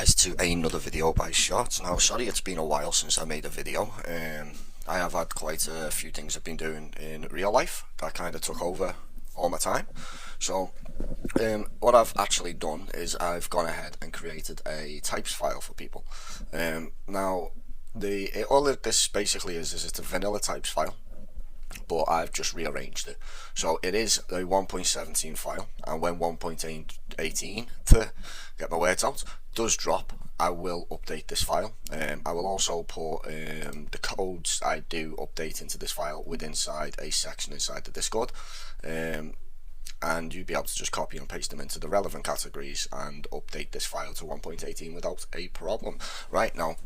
guys to another video by Shot. Now sorry it's been a while since I made a video. I have had quite a few things I've been doing in real life that kind of took over all my time. So what I've actually done is I've gone ahead and created a types file for people. Now all that this basically is it's a vanilla types file, but I've just rearranged it. So it is a 1.17 file, and when 1.18, to get my words out, does drop, I will update this file. I will also put the codes I do update into this file inside a section inside the Discord. And you'd be able to just copy and paste them into the relevant categories and update this file to 1.18 without a problem. Right, now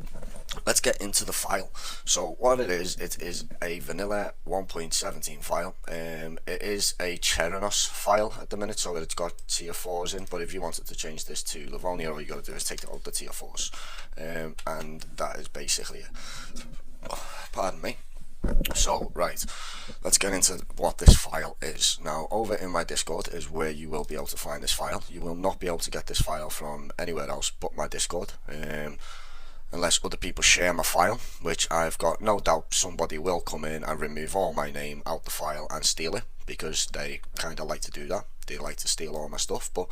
let's get into the file. So what it is a vanilla 1.17 file. It is a Theranos file at the minute, so it's got tier 4s in, but if you wanted to change this to Livonia, all you got to do is take out the tier 4s, and that is basically it. Pardon me. So right, let's get into what this file is. Now over in my Discord is where you will be able to find this file. You will not be able to get this file from anywhere else but my Discord, unless other people share my file, which I've got no doubt somebody will come in and remove all my name out the file and steal it, because they kind of like to do that. They like to steal all my stuff, but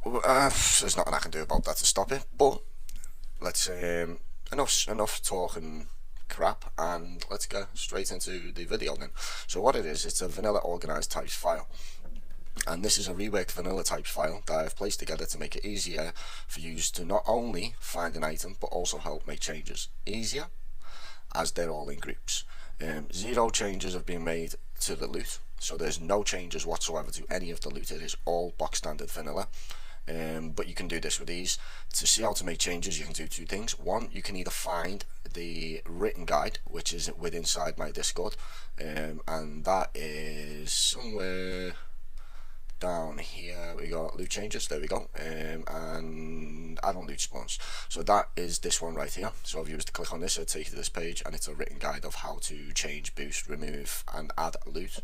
there's nothing I can do about that to stop it. But let's enough talking crap, and let's get straight into the video then. So what it is, it's a vanilla organized types file, and this is a reworked vanilla types file that I've placed together to make it easier for you to not only find an item but also help make changes easier, as they're all in groups. 0 changes have been made to the loot, so there's no changes whatsoever to any of the loot. It is all box standard vanilla. But you can do this with ease. To see how to make changes, you can do two things. One, you can either find the written guide, which is inside my Discord, and that is somewhere down here. We got loot changes, there we go, and add on loot spawns. So that is this one right here. So if you was to click on this, it'll take you to this page, and it's a written guide of how to change, boost, remove and add loot.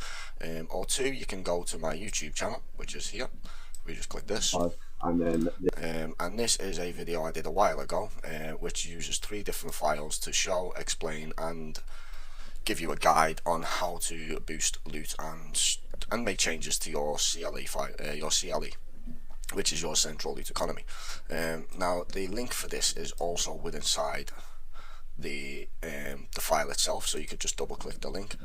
Or two, you can go to my YouTube channel, which is here. We just click this, and then and this is a video I did a while ago, which uses 3 different files to show, explain and give you a guide on how to boost loot and make changes to your CLE file, your CLE, which is your central loot economy. Now the link for this is also inside the file itself, so you could just double click the link,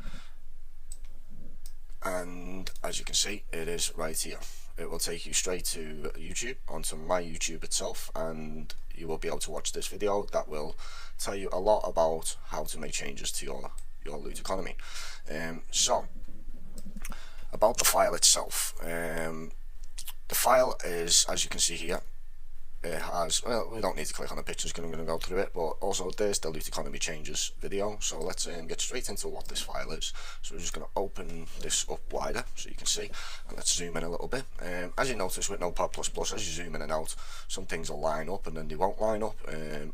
and as you can see, it is right here. It will take you straight to YouTube, onto my YouTube itself, and you will be able to watch this video that will tell you a lot about how to make changes to your loot economy. So about the file itself, the file is, as you can see here, it has, well, we don't need to click on the pictures because I'm going to go through it, but also there's the loot economy changes video. So let's get straight into what this file is. So we're just going to open this up wider so you can see, and let's zoom in a little bit. As you notice with Notepad++, as you zoom in and out, some things will line up and then they won't line up.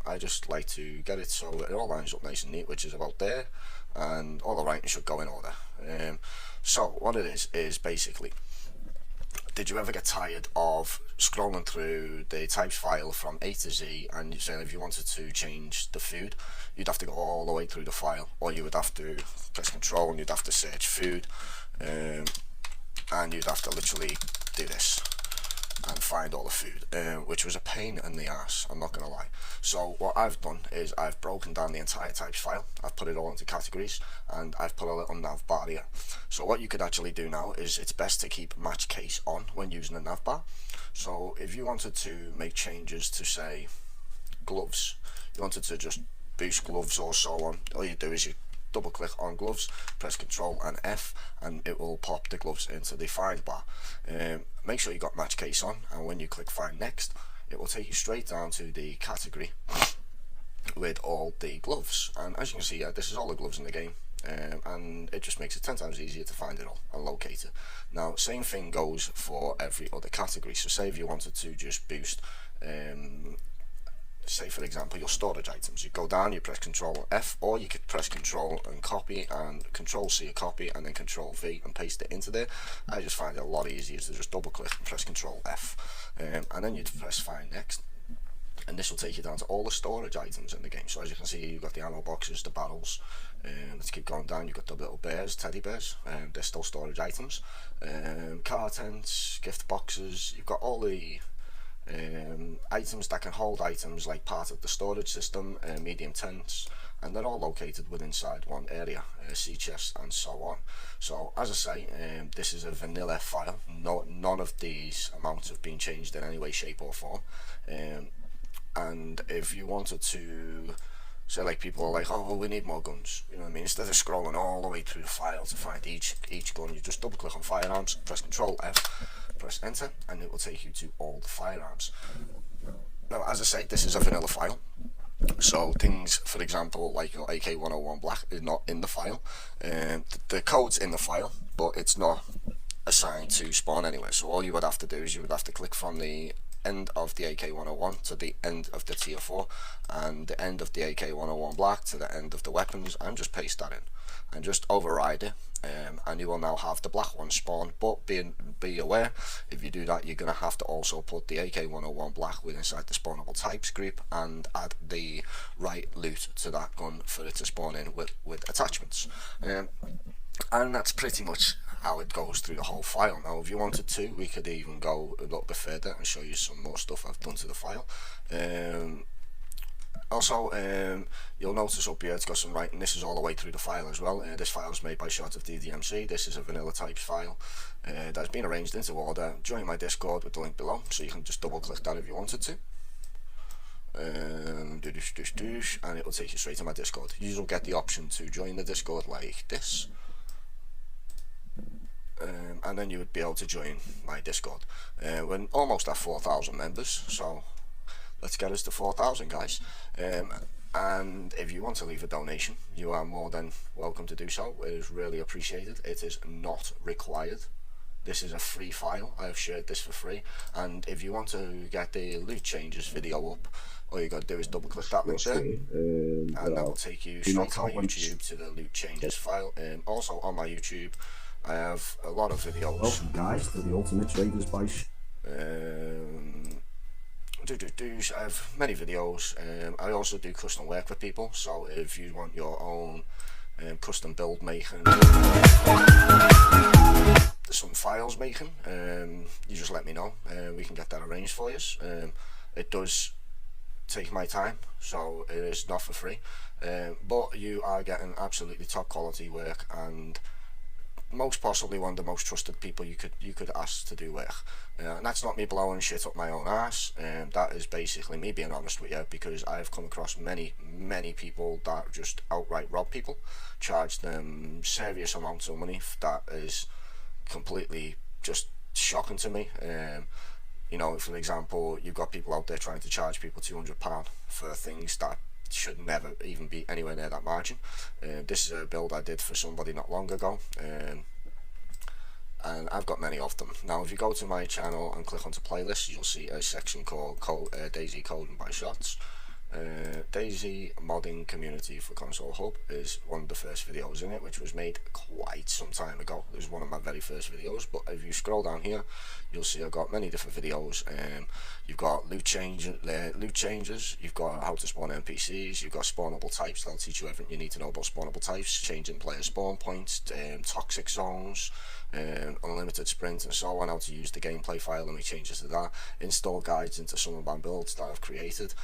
I just like to get it so it all lines up nice and neat, which is about there, and all the writing should go in order. So what it is basically, did you ever get tired of scrolling through the types file from A to Z, and you say if you wanted to change the food, you'd have to go all the way through the file, or you would have to press control and you'd have to search food, and you'd have to literally do this and find all the food, which was a pain in the ass, I'm not gonna lie. So what I've done is I've broken down the entire types file, I've put it all into categories, and I've put a little nav bar here. So what you could actually do now is it's best to keep match case on when using a nav bar. So if you wanted to make changes to, say, gloves, you wanted to just boost gloves or so on, all you do is you double click on gloves, press Ctrl and F, and it will pop the gloves into the find bar. Make sure you got match case on, and when you click find next, it will take you straight down to the category with all the gloves. And as you can see, this is all the gloves in the game, and it just makes it 10 times easier to find it all and locate it. Now same thing goes for every other category. So say if you wanted to just boost say for example your storage items, you go down, you press Ctrl F, or you could press Ctrl and copy, and Ctrl C a copy, and then Ctrl V and paste it into there. I just find it a lot easier to just double click and press Ctrl F, and then you'd press find next, and this will take you down to all the storage items in the game. So as you can see, you've got the ammo boxes, the barrels, let's keep going down, you've got the little bears, teddy bears, they're still storage items, car tents, gift boxes, you've got all the items that can hold items like part of the storage system, medium tents, and they're all located within inside one area, sea chests and so on. So as I say, this is a vanilla file. None of these amounts have been changed in any way, shape or form. And if you wanted to say, like, people are like, oh well, we need more guns, you know what I mean, instead of scrolling all the way through the file to find each gun, you just double click on firearms, press Ctrl F, press enter, and it will take you to all the firearms. Now as I say, this is a vanilla file, so things, for example, like your AK-101 black is not in the file. The code's in the file, but it's not assigned to spawn anywhere. So all you would have to do is you would have to click from the end of the AK-101 to the end of the tier 4, and the end of the AK-101 black to the end of the weapons, and just paste that in and just override it, and you will now have the black one spawn. But be aware, if you do that, you're going to have to also put the AK-101 black with inside the spawnable types group and add the right loot to that gun for it to spawn in with attachments. And that's pretty much how it goes through the whole file. Now if you wanted to, we could even go a little bit further and show you some more stuff I've done to the file. Also, you'll notice up here it's got some writing. This is all the way through the file as well. This file is made by SHOTSx3. This is a vanilla types file that's been arranged into order. Join my Discord with the link below, so you can just double click that if you wanted to. And it will take you straight to my Discord. You will get the option to join the Discord like this. And then you would be able to join my Discord. We're almost at 4,000 members, so let's get us to 4,000, guys. And if you want to leave a donation, you are more than welcome to do so. It is really appreciated. It is not required. This is a free file. I have shared this for free. And if you want to get the loot changes video up, all you got to do is double click that link there, and that will take you straight to my YouTube to the loot changes file. Also on my YouTube, I have a lot of videos. Welcome, guys, to the Ultimate Traders by I have many videos. I also do custom work with people, so if you want your own custom build making, some files making, you just let me know. We can get that arranged for you. It does take my time, so it is not for free, but you are getting absolutely top quality work, and most possibly one of the most trusted people you could ask to do work. And that's not me blowing shit up my own ass, that is basically me being honest with you, because I have come across many people that just outright rob people, charge them serious amounts of money that is completely just shocking to me. You know, for example, you've got people out there trying to charge people £200 for things that should never even be anywhere near that margin. This is a build I did for somebody not long ago, and I've got many of them. Now if you go to my channel and click onto playlists, you'll see a section called Dayz Coding by Shots. Dayz Modding Community for Console Hub is one of the first videos in it, which was made quite some time ago. It was one of my very first videos, but if you scroll down here, you'll see I've got many different videos. You've got loot changes, you've got how to spawn NPCs, you've got spawnable types. They'll teach you everything you need to know about spawnable types, changing player spawn points, toxic zones, unlimited sprint, and so on, how to use the gameplay file and make changes to that, install guides into some of my builds that I've created.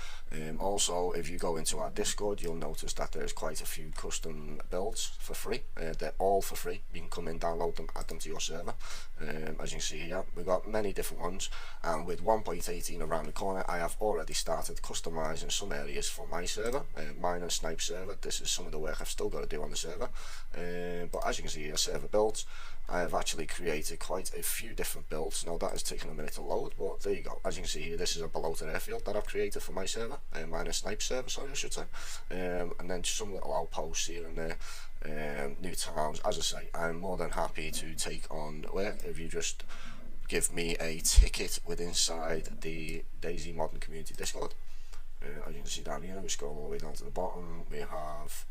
Also, if you go into our Discord, you'll notice that there's quite a few custom builds for free. They're all for free. You can come in, download them, add them to your server. As you can see here, we've got many different ones, and with 1.18 around the corner, I have already started customizing some areas for my server, mine and Snipe server. This is some of the work I've still got to do on the server, but as you can see here, server builds, I have actually created quite a few different builds. Now that has taken a minute to load, but there you go. As you can see here, this is a below-to airfield that I've created for my server, mine and Snipe server, sorry, I should say, and then some little outposts here and there, new towns. As I say, I'm more than happy to take on work if you just give me a ticket with inside the Dayz Modern Community Discord. As you can see down here, we scroll all the way down to the bottom, we have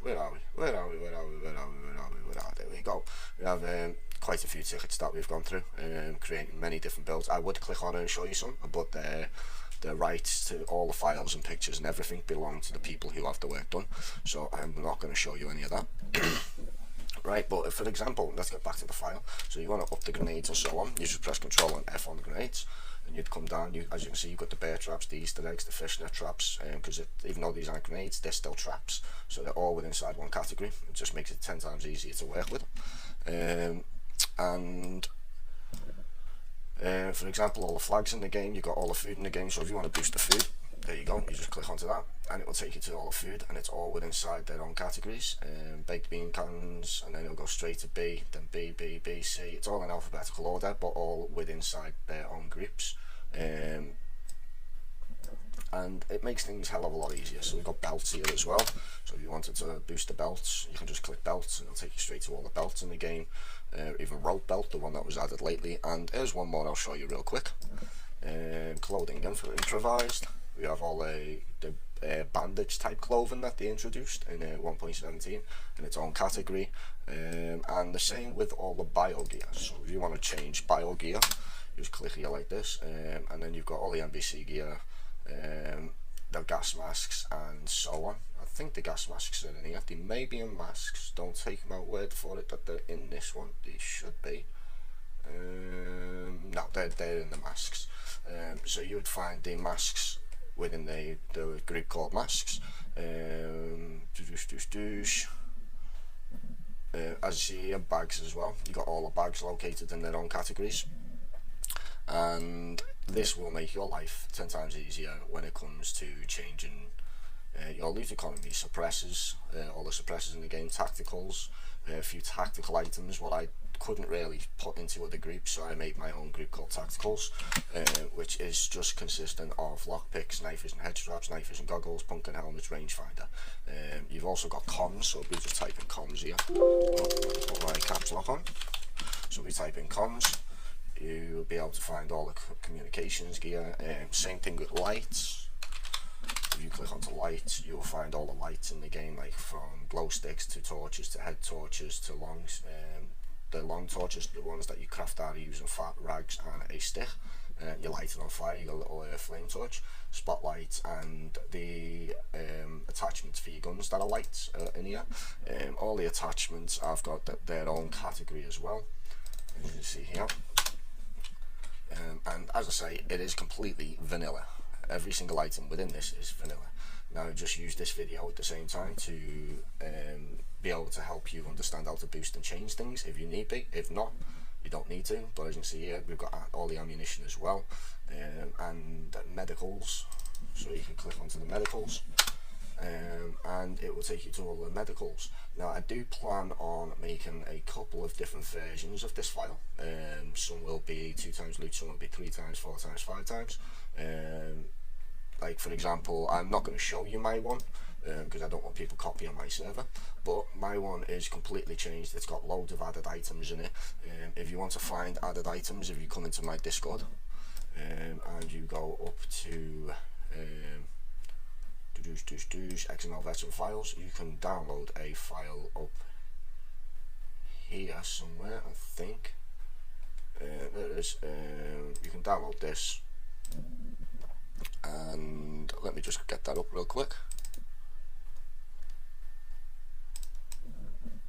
Where are we? There we go. We have quite a few tickets that we've gone through, creating many different builds. I would click on it and show you some, but the rights to all the files and pictures and everything belong to the people who have the work done, so I'm not going to show you any of that. Right, but for example, let's get back to the file. So you want to up the grenades and so on, you just press Control and F on the grenades, and you'd come down. As you can see, you've got the bear traps, the Easter eggs, the fishnet traps, because even though these aren't grenades, they're still traps, so they're all within inside one category. It just makes it 10 times easier to work with. For example, all the flags in the game, you've got all the food in the game, so if you want to boost the food, there you go, you just click onto that and it will take you to all the food, and it's all within inside their own categories. Baked bean cans, and then it'll go straight to B, then B, B, B, C. It's all in alphabetical order, but all within inside their own groups. And it makes things a hell of a lot easier. So we've got belts here as well, so if you wanted to boost the belts, you can just click belts and it'll take you straight to all the belts in the game. Even rope belt, the one that was added lately. And here's one more I'll show you real quick. Clothing improvised. We have all the bandage type clothing that they introduced in 1.17 in its own category, and the same with all the bio gear. So if you want to change bio gear, you just click here like this, and then you've got all the NBC gear, the gas masks and so on. I think the gas masks are in here. They may be in masks, don't take my word for it that they're in this one. They should be. No, they're in the masks. So you would find the masks within the group called masks. As you see here, bags as well. You got all the bags located in their own categories, and this will make your life 10 times easier when it comes to changing your loot economy. Suppressors, all the suppressors in the game, tacticals, a few tactical items, what I couldn't really put into other groups, so I made my own group called Tacticals, which is just consistent of lockpicks, knife vision head straps, knife vision goggles, pumpkin helmets, rangefinder. You've also got comms, so we just type in comms here. Put my caps lock on. So we type in comms, you'll be able to find all the communications gear. Same thing with lights. If you click onto lights, you'll find all the lights in the game, like from glow sticks to torches to head torches to longs. The long torches, the ones that you craft out using fat rags and a stick. You light it on fire, you got a little flame torch, spotlights, and the attachments for your guns that are lights in here. All the attachments have got their own category as well, as you can see here. And as I say, it is completely vanilla. Every single item within this is vanilla. Now I just use this video at the same time to be able to help you understand how to boost and change things if you need be. If not, you don't need to. But as you can see here, we've got all the ammunition as well, and medicals. So you can click onto the medicals, and it will take you to all the medicals. Now I do plan on making a couple of different versions of this file. Some will be 2 times loot, some will be 3 times, 4 times, 5 times. Like for example, I'm not going to show you my one because I don't want people copying my server, but my one is completely changed. It's got loads of added items in it. If you want to find added items, if you come into my Discord and you go up to XML veteran files, you can download a file up here somewhere, I think. There it is. You can download this, and let me just get that up real quick.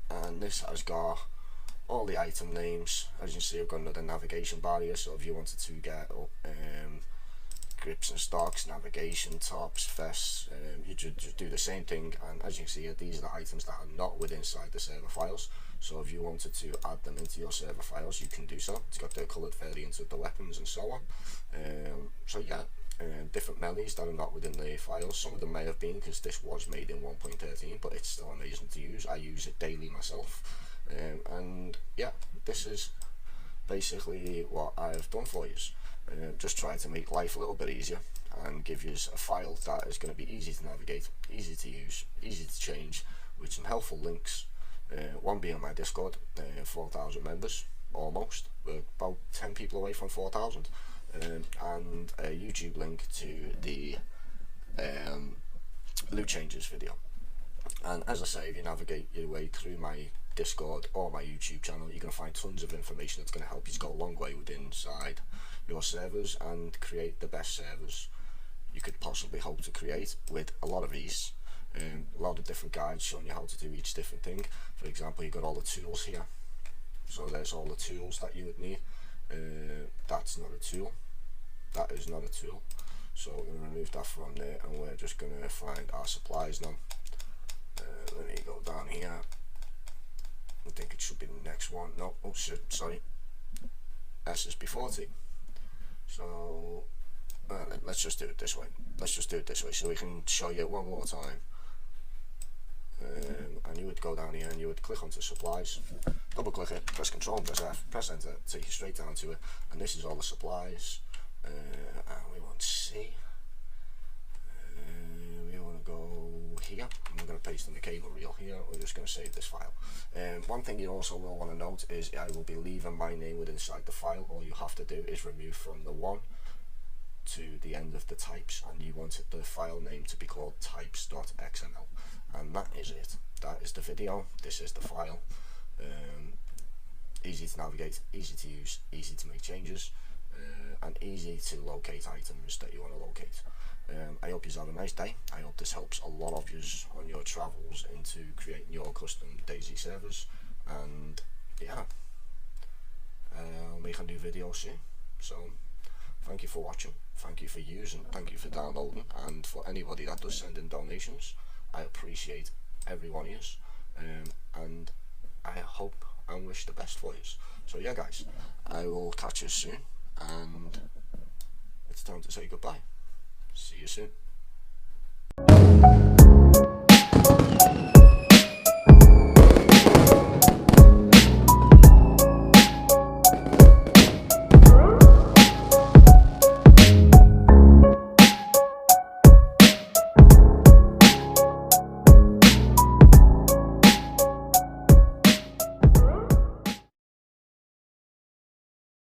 And this has got all the item names. As you can see, I've got another navigation bar here, so if you wanted to get up grips and stocks, navigation, tops, vests, you just do the same thing. And as you can see here, these are the items that are not within inside the server files. So if you wanted to add them into your server files, you can do so. It's got the coloured variants of the weapons and so on. So yeah, different melees that are not within the files. Some of them may have been because this was made in 1.13, but it's still amazing to use. I use it daily myself. And yeah, this is basically what I've done for you. Just try to make life a little bit easier and give you a file that is going to be easy to navigate, easy to use, easy to change, with some helpful links. One being my Discord, 4,000 members almost. We're about 10 people away from 4,000, and a YouTube link to the loot changes video. And as I say, if you navigate your way through my Discord or my YouTube channel, you're going to find tons of information that's going to help you to go a long way within inside your servers and create the best servers you could possibly hope to create with a lot of ease. A lot of different guides showing you how to do each different thing. For example, you've got all the tools here. So there's all the tools that you would need. That's not a tool. That is not a tool. So we're going to remove that from there, and we're just going to find our supplies now. Let me go down here. I think it should be the next one. No, oh shit, sorry. S is before T. So let's just do it this way. Let's just do it this way so we can show you it one more time. And you would go down here and you would click onto supplies, double click it, press Control and press F, press enter, take you straight down to it, and this is all the supplies. And we want C. We want to go here. I'm going to paste in the cable reel here. We're just going to save this file. One thing you also will want to note is I will be leaving my name within inside the file. All you have to do is remove from the 1 to the end of the types, and you wanted the file name to be called types.xml, and that is it. That is the video. This is the file. Easy to navigate, easy to use, easy to make changes, and easy to locate items that you want to locate. I hope you have a nice day. I hope this helps a lot of you on your travels into creating your custom Dayz servers, and yeah, I'll make a new video soon. So thank you for watching, thank you for using, thank you for downloading, and for anybody that does send in donations, I appreciate every one of you, and I hope and wish the best for you. So yeah guys, I will catch you soon, and it's time to say goodbye. See you soon.